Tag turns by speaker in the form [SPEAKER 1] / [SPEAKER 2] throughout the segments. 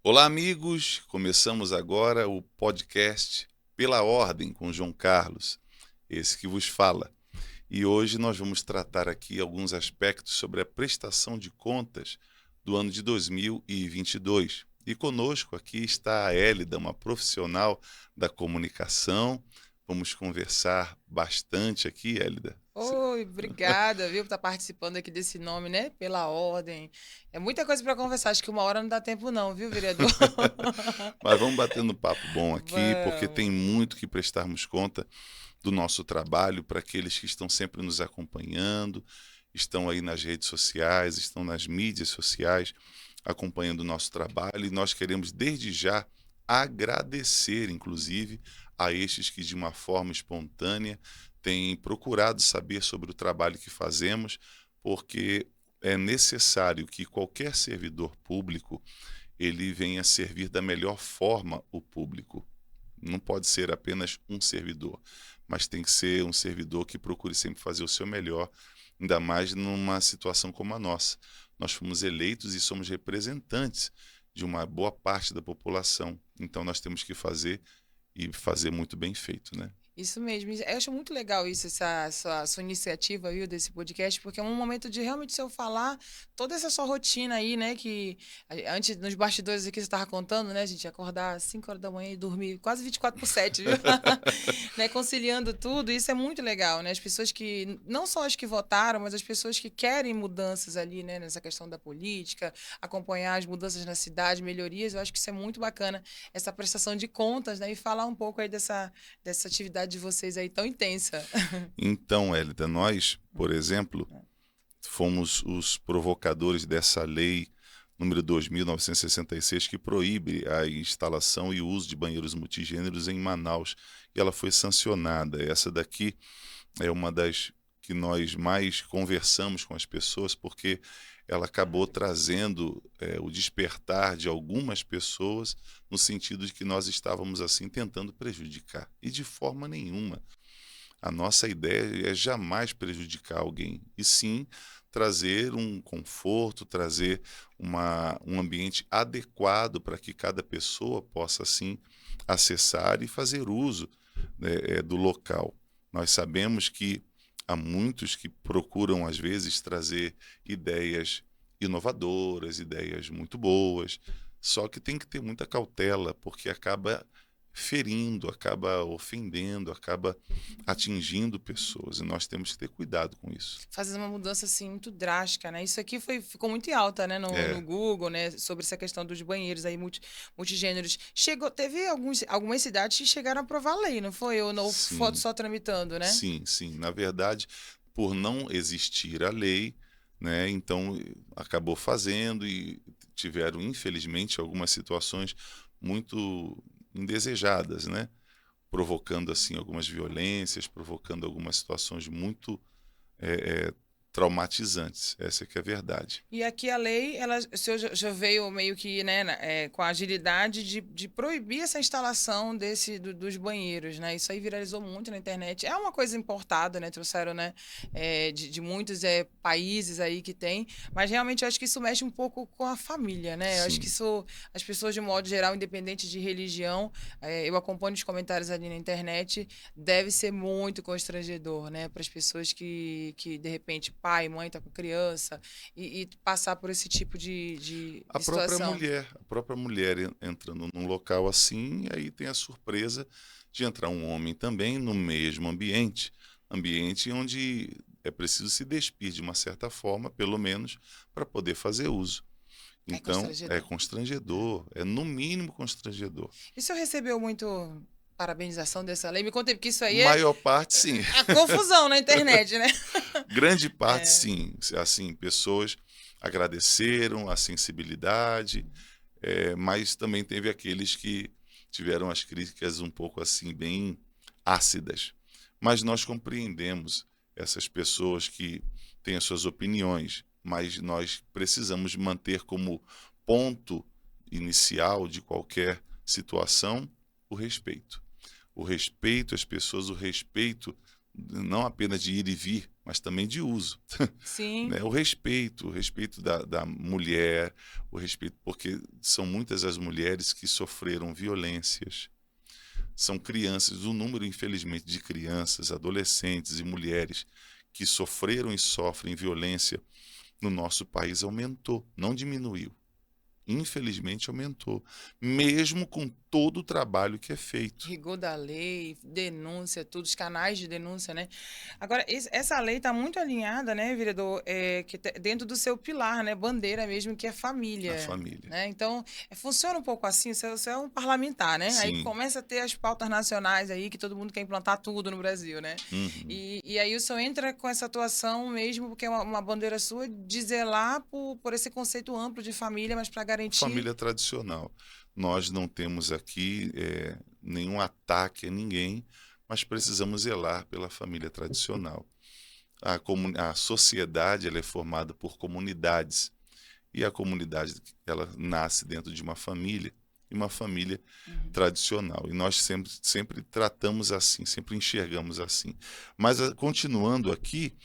[SPEAKER 1] Olá, amigos! Começamos agora o podcast Pela Ordem com João Carlos, esse que vos fala. E hoje nós vamos tratar aqui alguns aspectos sobre a prestação de contas do ano de 2022. E conosco aqui está a Hélida, uma profissional da comunicação. Vamos conversar bastante aqui, Hélida.
[SPEAKER 2] Oi, obrigada, viu, por estar participando aqui desse nome, né? Pela ordem. É muita coisa para conversar, acho que uma hora não dá tempo não, viu, vereador?
[SPEAKER 1] Mas vamos batendo papo bom aqui, porque tem
[SPEAKER 2] Vamos.
[SPEAKER 1] muito que prestarmos conta do nosso trabalho para aqueles que estão sempre nos acompanhando, estão aí nas redes sociais, estão nas mídias sociais, acompanhando o nosso trabalho, e nós queremos desde já agradecer, inclusive, a estes que de uma forma espontânea têm procurado saber sobre o trabalho que fazemos, porque é necessário que qualquer servidor público ele venha servir da melhor forma o público. Não pode ser apenas um servidor, mas tem que ser um servidor que procure sempre fazer o seu melhor, ainda mais numa situação como a nossa. Nós fomos eleitos e somos representantes de uma boa parte da população, então nós temos que fazer e fazer muito bem feito, né?
[SPEAKER 2] Isso mesmo. Eu acho muito legal isso, essa sua iniciativa, viu, desse podcast, porque é um momento de realmente se eu falar toda essa sua rotina aí, né, que antes, nos bastidores aqui, você estava contando, né, gente, acordar às 5 horas da manhã e dormir quase 24/7, viu? Né, conciliando tudo, isso é muito legal, né? As pessoas que, não só as que votaram, mas as pessoas que querem mudanças ali, né, nessa questão da política, acompanhar as mudanças na cidade, melhorias, eu acho que isso é muito bacana, essa prestação de contas, né, e falar um pouco aí dessa atividade de vocês aí tão intensa.
[SPEAKER 1] Então, Hélida, nós, por exemplo, fomos os provocadores dessa lei número 2.966, que proíbe a instalação e o uso de banheiros multigêneros em Manaus. E ela foi sancionada. Essa daqui é uma das que nós mais conversamos com as pessoas, porque ela acabou trazendo o despertar de algumas pessoas no sentido de que nós estávamos assim tentando prejudicar. E de forma nenhuma. A nossa ideia é jamais prejudicar alguém, e sim trazer um conforto, trazer um ambiente adequado para que cada pessoa possa, assim, acessar e fazer uso, né, do local. Nós sabemos que há muitos que procuram, às vezes, trazer ideias inovadoras, ideias muito boas, só que tem que ter muita cautela, porque acaba ferindo, acaba ofendendo, acaba atingindo pessoas, e nós temos que ter cuidado com isso.
[SPEAKER 2] Fazer uma mudança assim muito drástica, né? Isso aqui ficou muito em alta, né, no
[SPEAKER 1] É,
[SPEAKER 2] Google, né, sobre essa questão dos banheiros aí multigêneros. Teve algumas cidades que chegaram a aprovar a lei, não foi? Ou não, foi
[SPEAKER 1] sim,
[SPEAKER 2] só tramitando, né?
[SPEAKER 1] sim, sim. Na verdade, por não existir a lei, né, então acabou fazendo e tiveram, infelizmente, algumas situações muito indesejadas, né? Provocando assim algumas violências, provocando algumas situações muito é, é, traumatizantes. Essa é que é a verdade.
[SPEAKER 2] E aqui a lei, ela o senhor já veio meio que, né, com a agilidade de proibir essa instalação dos banheiros, né? Isso aí viralizou muito na internet. É uma coisa importada, né? Trouxeram, né, de muitos países aí que tem, mas realmente eu acho que isso mexe um pouco com a família, né? Eu acho que
[SPEAKER 1] Sim.
[SPEAKER 2] isso, as pessoas, de modo geral, independente de religião, eu acompanho os comentários ali na internet, deve ser muito constrangedor, né? Para as pessoas que, de repente, pai, mãe tá com criança e passar por esse tipo de situação.
[SPEAKER 1] A própria mulher entrando num local assim, aí tem a surpresa de entrar um homem também no mesmo ambiente, ambiente onde é preciso se despir de uma certa forma, pelo menos, para poder fazer uso.
[SPEAKER 2] É
[SPEAKER 1] Então, é
[SPEAKER 2] constrangedor. É.
[SPEAKER 1] constrangedor, é no mínimo constrangedor.
[SPEAKER 2] E o senhor recebeu muito parabenização dessa lei? Me conta, porque isso aí
[SPEAKER 1] Maior parte, sim.
[SPEAKER 2] é a confusão na internet, né?
[SPEAKER 1] Grande parte,
[SPEAKER 2] É.
[SPEAKER 1] sim. Assim, pessoas agradeceram a sensibilidade, mas também teve aqueles que tiveram as críticas um pouco assim bem ácidas. Mas nós compreendemos essas pessoas que têm as suas opiniões, mas nós precisamos manter como ponto inicial de qualquer situação o respeito. O respeito às pessoas, o respeito não apenas de ir e vir, mas também de uso.
[SPEAKER 2] Sim.
[SPEAKER 1] Né? O respeito da mulher, o respeito, porque são muitas as mulheres que sofreram violências, são crianças, o número, infelizmente, de crianças, adolescentes e mulheres que sofreram e sofrem violência no nosso país aumentou, não diminuiu. Infelizmente aumentou, mesmo com todo o trabalho que é feito.
[SPEAKER 2] Rigor da lei, denúncia, tudo, os canais de denúncia, né? Agora, essa lei está muito alinhada, né, vereador, dentro do seu pilar, né, bandeira mesmo, que é
[SPEAKER 1] A
[SPEAKER 2] família,
[SPEAKER 1] família.
[SPEAKER 2] né? Então, funciona um pouco assim, você é um parlamentar, né? Aí
[SPEAKER 1] Sim.
[SPEAKER 2] começa a ter as pautas nacionais aí, que todo mundo quer implantar tudo no Brasil, né?
[SPEAKER 1] Uhum.
[SPEAKER 2] E aí o senhor entra com essa atuação mesmo, porque é uma bandeira sua, de zelar por esse conceito amplo de família, mas para garantir...
[SPEAKER 1] Família tradicional. Nós não temos aqui nenhum ataque a ninguém, mas precisamos zelar pela família tradicional. A sociedade ela é formada por comunidades, e a comunidade ela nasce dentro de uma família, e uma família tradicional. E nós sempre tratamos assim, sempre enxergamos assim. Mas, continuando aqui,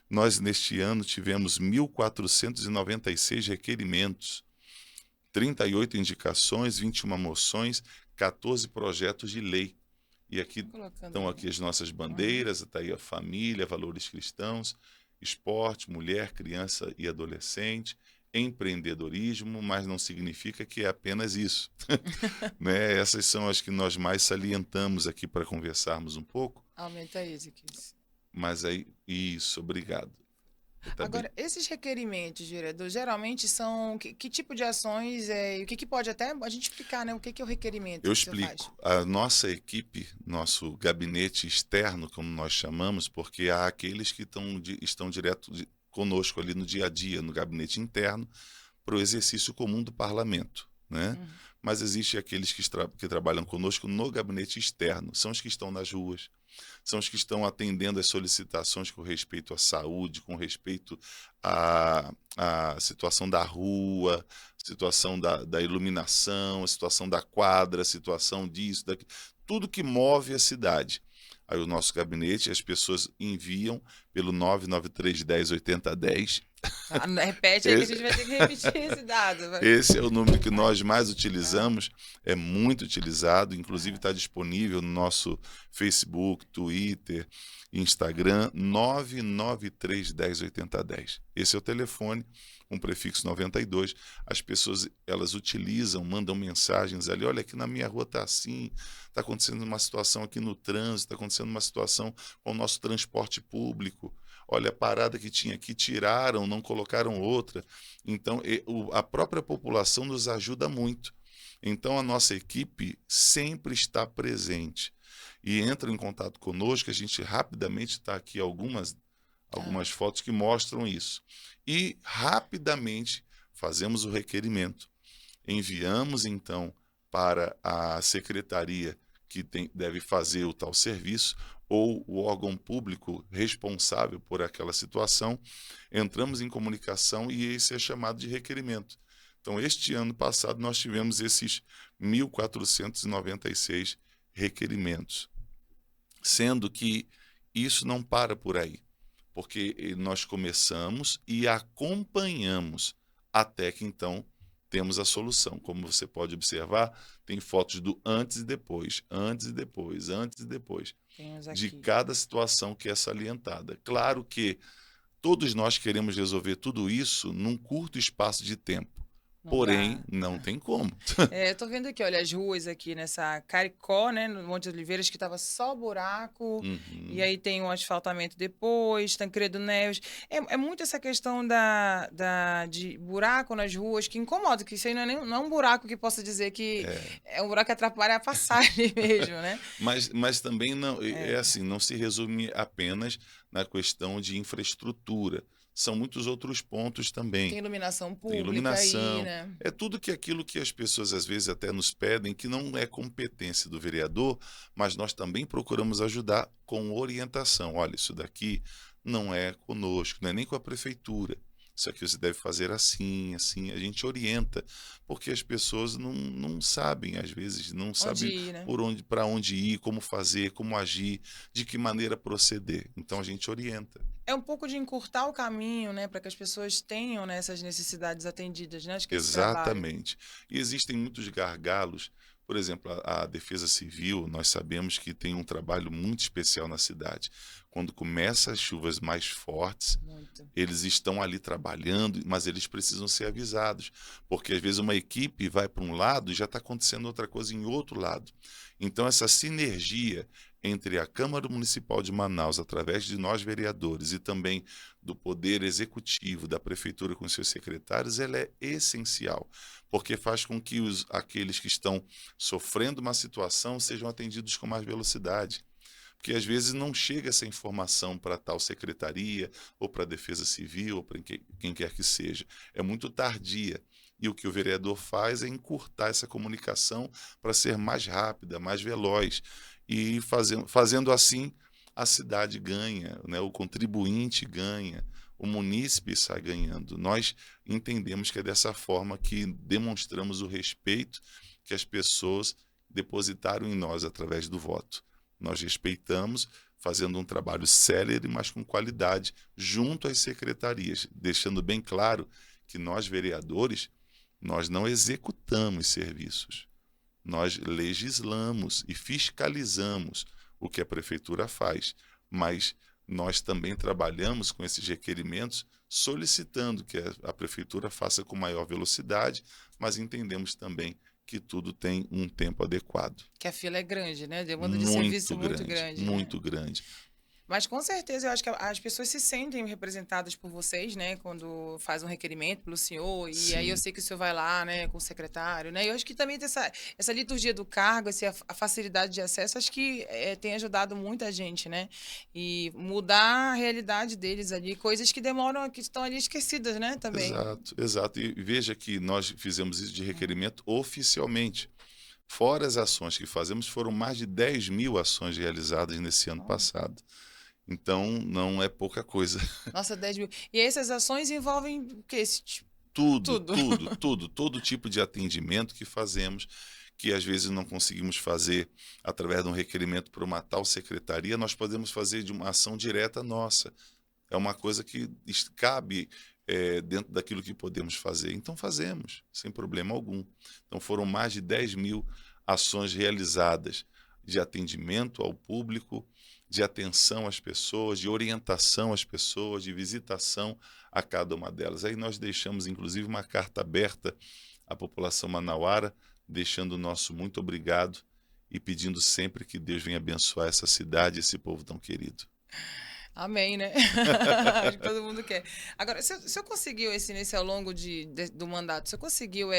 [SPEAKER 1] nós neste ano tivemos 1.496 requerimentos, 38 indicações, 21 moções, 14 projetos de lei. E aqui
[SPEAKER 2] Colocando
[SPEAKER 1] estão
[SPEAKER 2] aí.
[SPEAKER 1] aqui as nossas bandeiras, está aí a família, valores cristãos, esporte, mulher, criança e adolescente, empreendedorismo, mas não significa que é apenas isso. Né? Essas são as que nós mais salientamos aqui para conversarmos um pouco.
[SPEAKER 2] Aumenta aí, Ezequiel.
[SPEAKER 1] Mas aí, isso, obrigado. Tá bem.
[SPEAKER 2] Agora, esses requerimentos, vereador, geralmente são que tipo de ações e o que pode até a gente explicar, né? O que é o requerimento
[SPEAKER 1] Eu
[SPEAKER 2] que o senhor faz?
[SPEAKER 1] explico. A nossa equipe, nosso gabinete externo, como nós chamamos, porque há aqueles que estão direto conosco ali no dia a dia, no gabinete interno, para o exercício comum do parlamento, né? Mas existe aqueles que trabalham conosco no gabinete externo, são os que estão nas ruas, são os que estão atendendo às solicitações com respeito à saúde, com respeito à situação da rua, situação da iluminação, a situação da quadra, a situação disso, daquilo, tudo que move a cidade. Aí o nosso gabinete, as pessoas enviam pelo 993108010.
[SPEAKER 2] Repete aí que a gente vai ter que repetir esse dado.
[SPEAKER 1] Esse é o número que nós mais utilizamos, é muito utilizado, inclusive está disponível no nosso Facebook, Twitter, Instagram, 993108010. Esse é o telefone, com prefixo 92. As pessoas, elas utilizam, mandam mensagens ali, olha, aqui na minha rua está assim, está acontecendo uma situação aqui no trânsito, está acontecendo uma situação com o nosso transporte público. Olha, a parada que tinha aqui, tiraram, não colocaram outra. Então, a própria população nos ajuda muito. Então, a nossa equipe sempre está presente. E entra em contato conosco, a gente rapidamente está aqui algumas fotos que mostram isso. E rapidamente fazemos o requerimento. Enviamos, então, para a secretaria que deve fazer o tal serviço, ou o órgão público responsável por aquela situação, entramos em comunicação e esse é chamado de requerimento. Então, este ano passado, nós tivemos esses 1.496 requerimentos, sendo que isso não para por aí, porque nós começamos e acompanhamos até que, então, temos a solução. Como você pode observar, tem fotos do antes e depois, antes e depois, antes e depois, de cada situação que é salientada. Claro que todos nós queremos resolver tudo isso num curto espaço de tempo. Porém, não tem como.
[SPEAKER 2] Eu tô vendo aqui, olha, as ruas aqui nessa Caricó, né, no Monte de Oliveiras, que tava só buraco, e aí tem um asfaltamento depois, Tancredo Neves. É muito essa questão de buraco nas ruas que incomoda, que isso aí não é um buraco que possa dizer que é um buraco que atrapalha a passagem mesmo, né?
[SPEAKER 1] Mas também não, assim, não se resume apenas na questão de infraestrutura. São muitos outros pontos também.
[SPEAKER 2] Tem iluminação pública,
[SPEAKER 1] tem iluminação,
[SPEAKER 2] aí, né?
[SPEAKER 1] É tudo aquilo que as pessoas às vezes até nos pedem, que não é competência do vereador, mas nós também procuramos ajudar com orientação. Olha, isso daqui não é conosco, não é nem com a prefeitura. isso aqui você deve fazer assim, assim. A gente orienta, porque as pessoas não sabem, às vezes, não
[SPEAKER 2] Onde
[SPEAKER 1] sabem
[SPEAKER 2] ir, né?
[SPEAKER 1] para onde ir, como fazer, como agir, de que maneira proceder. Então a gente orienta.
[SPEAKER 2] É um pouco de encurtar o caminho, né, para que as pessoas tenham, né, essas necessidades atendidas, né? Acho que esse trabalho.
[SPEAKER 1] Exatamente. E existem muitos gargalos. Por exemplo, a Defesa Civil, nós sabemos que tem um trabalho muito especial na cidade. Quando começam as chuvas mais fortes,
[SPEAKER 2] Muito.
[SPEAKER 1] eles estão ali trabalhando, mas eles precisam ser avisados, porque às vezes uma equipe vai para um lado e já está acontecendo outra coisa em outro lado. Então, essa sinergia entre a Câmara Municipal de Manaus, através de nós vereadores, e também do Poder Executivo, da Prefeitura com seus secretários, ela é essencial, porque faz com que aqueles que estão sofrendo uma situação sejam atendidos com mais velocidade. Porque às vezes não chega essa informação para tal secretaria, ou para a Defesa Civil, ou para quem quer que seja. É muito tardia. E o que o vereador faz é encurtar essa comunicação para ser mais rápida, mais veloz. E fazendo assim, a cidade ganha, né? O contribuinte ganha, o munícipe sai ganhando. Nós entendemos que é dessa forma que demonstramos o respeito que as pessoas depositaram em nós através do voto. Nós respeitamos, fazendo um trabalho célere, mas com qualidade, junto às secretarias, deixando bem claro que nós, vereadores, nós não executamos serviços. Nós legislamos e fiscalizamos o que a prefeitura faz, mas nós também trabalhamos com esses requerimentos solicitando que a prefeitura faça com maior velocidade, mas entendemos também que tudo tem um tempo adequado.
[SPEAKER 2] Que a fila é grande, né? Demanda de serviço
[SPEAKER 1] Muito
[SPEAKER 2] muito
[SPEAKER 1] grande,
[SPEAKER 2] grande, né?
[SPEAKER 1] muito grande.
[SPEAKER 2] Mas com certeza eu acho que as pessoas se sentem representadas por vocês, né? Quando faz um requerimento pelo senhor, e aí eu
[SPEAKER 1] Sim,
[SPEAKER 2] sei que o senhor vai lá, né, com o secretário, né? Eu acho que também tem essa liturgia do cargo, a facilidade de acesso, acho que tem ajudado muita gente, né? E mudar a realidade deles ali, coisas que demoram, que estão ali esquecidas, né, também.
[SPEAKER 1] exato, exato. E veja que nós fizemos isso de requerimento oficialmente. Fora as ações que fazemos, foram mais de 10 mil ações realizadas nesse ano
[SPEAKER 2] Ó,
[SPEAKER 1] passado. Então, não é pouca coisa.
[SPEAKER 2] nossa, 10 mil. E essas ações envolvem o quê?
[SPEAKER 1] Tudo,
[SPEAKER 2] Tudo.
[SPEAKER 1] tudo, tudo, todo tipo de atendimento que fazemos, que às vezes não conseguimos fazer através de um requerimento para uma tal secretaria, nós podemos fazer de uma ação direta nossa. É uma coisa que cabe dentro daquilo que podemos fazer. Então fazemos, sem problema algum. Então foram mais de 10 mil ações realizadas de atendimento ao público, de atenção às pessoas, de orientação às pessoas, de visitação a cada uma delas. Aí nós deixamos, inclusive, uma carta aberta à população manauara, deixando o nosso muito obrigado e pedindo sempre que Deus venha abençoar essa cidade, esse povo tão querido.
[SPEAKER 2] Amém, né? Acho que todo mundo quer. Agora, se eu conseguiu, nesse ao longo do mandato, se eu conseguiu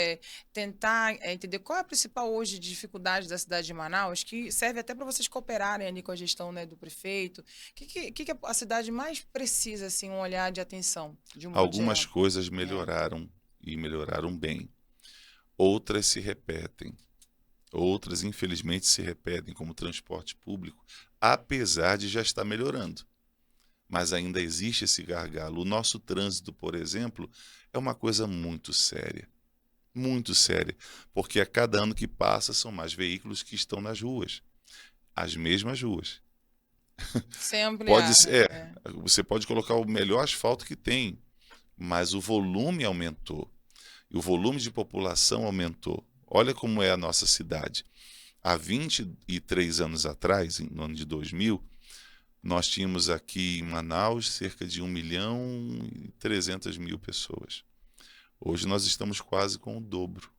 [SPEAKER 2] tentar entender qual é a principal hoje dificuldade da cidade de Manaus, que serve até para vocês cooperarem ali com a gestão, né, do prefeito. O que a cidade mais precisa, assim, um olhar de atenção, de um modo
[SPEAKER 1] Algumas
[SPEAKER 2] geral?
[SPEAKER 1] coisas
[SPEAKER 2] É.
[SPEAKER 1] melhoraram e melhoraram bem. Outras se repetem. Outras, infelizmente, se repetem, como o transporte público, apesar de já estar melhorando. Mas ainda existe esse gargalo. O nosso trânsito, por exemplo, é uma coisa muito séria, porque a cada ano que passa são mais veículos que estão nas ruas, as mesmas ruas.
[SPEAKER 2] Sem
[SPEAKER 1] Pode
[SPEAKER 2] ampliar,
[SPEAKER 1] ser,
[SPEAKER 2] né?
[SPEAKER 1] você pode colocar o melhor asfalto que tem, mas o volume aumentou. E o volume de população aumentou. Olha como é a nossa cidade. Há 23 anos atrás, no ano de 2000, nós tínhamos aqui em Manaus cerca de 1.300.000 pessoas. Hoje nós estamos quase com o dobro.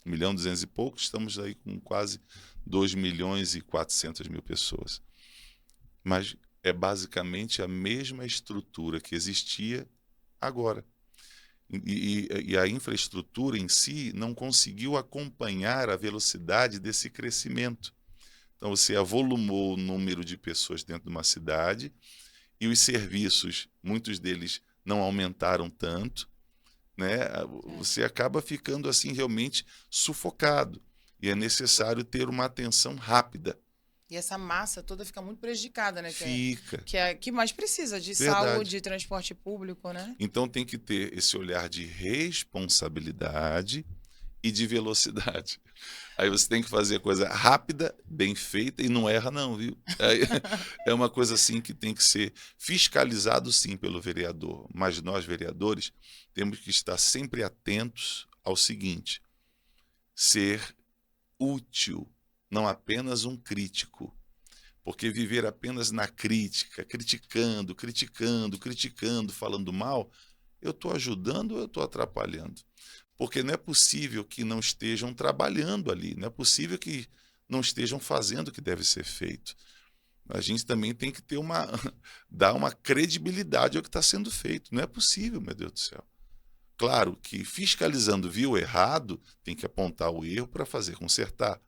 [SPEAKER 1] 1.200.000 e pouco, estamos aí com quase 2.400.000 pessoas. Mas é basicamente a mesma estrutura que existia agora. E a infraestrutura em si não conseguiu acompanhar a velocidade desse crescimento. Então, você avolumou o número de pessoas dentro de uma cidade e os serviços, muitos deles não aumentaram tanto, né? Você acaba ficando assim realmente sufocado e é necessário ter uma atenção rápida.
[SPEAKER 2] E essa massa toda fica muito prejudicada, né?
[SPEAKER 1] Fica.
[SPEAKER 2] Que mais precisa de
[SPEAKER 1] Verdade.
[SPEAKER 2] saúde, transporte público, né?
[SPEAKER 1] Então tem que ter esse olhar de responsabilidade e de velocidade. Aí você tem que fazer coisa rápida, bem feita e não erra não, viu? Aí, é uma coisa assim que tem que ser fiscalizado sim pelo vereador, mas nós vereadores temos que estar sempre atentos ao seguinte: ser útil, não apenas um crítico. Porque viver apenas na crítica, criticando, criticando, criticando, falando mal, eu estou ajudando ou eu estou atrapalhando? Porque não é possível que não estejam trabalhando ali, não é possível que não estejam fazendo o que deve ser feito. A gente também tem que ter dar uma credibilidade ao que está sendo feito. Não é possível, meu Deus do céu. Claro que fiscalizando viu errado, tem que apontar o erro para fazer consertar.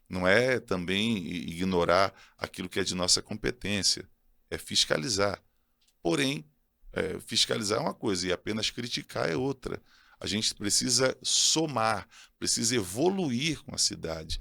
[SPEAKER 1] Não é também ignorar aquilo que é de nossa competência, é fiscalizar. Porém, fiscalizar é uma coisa e apenas criticar é outra. A gente precisa somar, precisa evoluir com a cidade.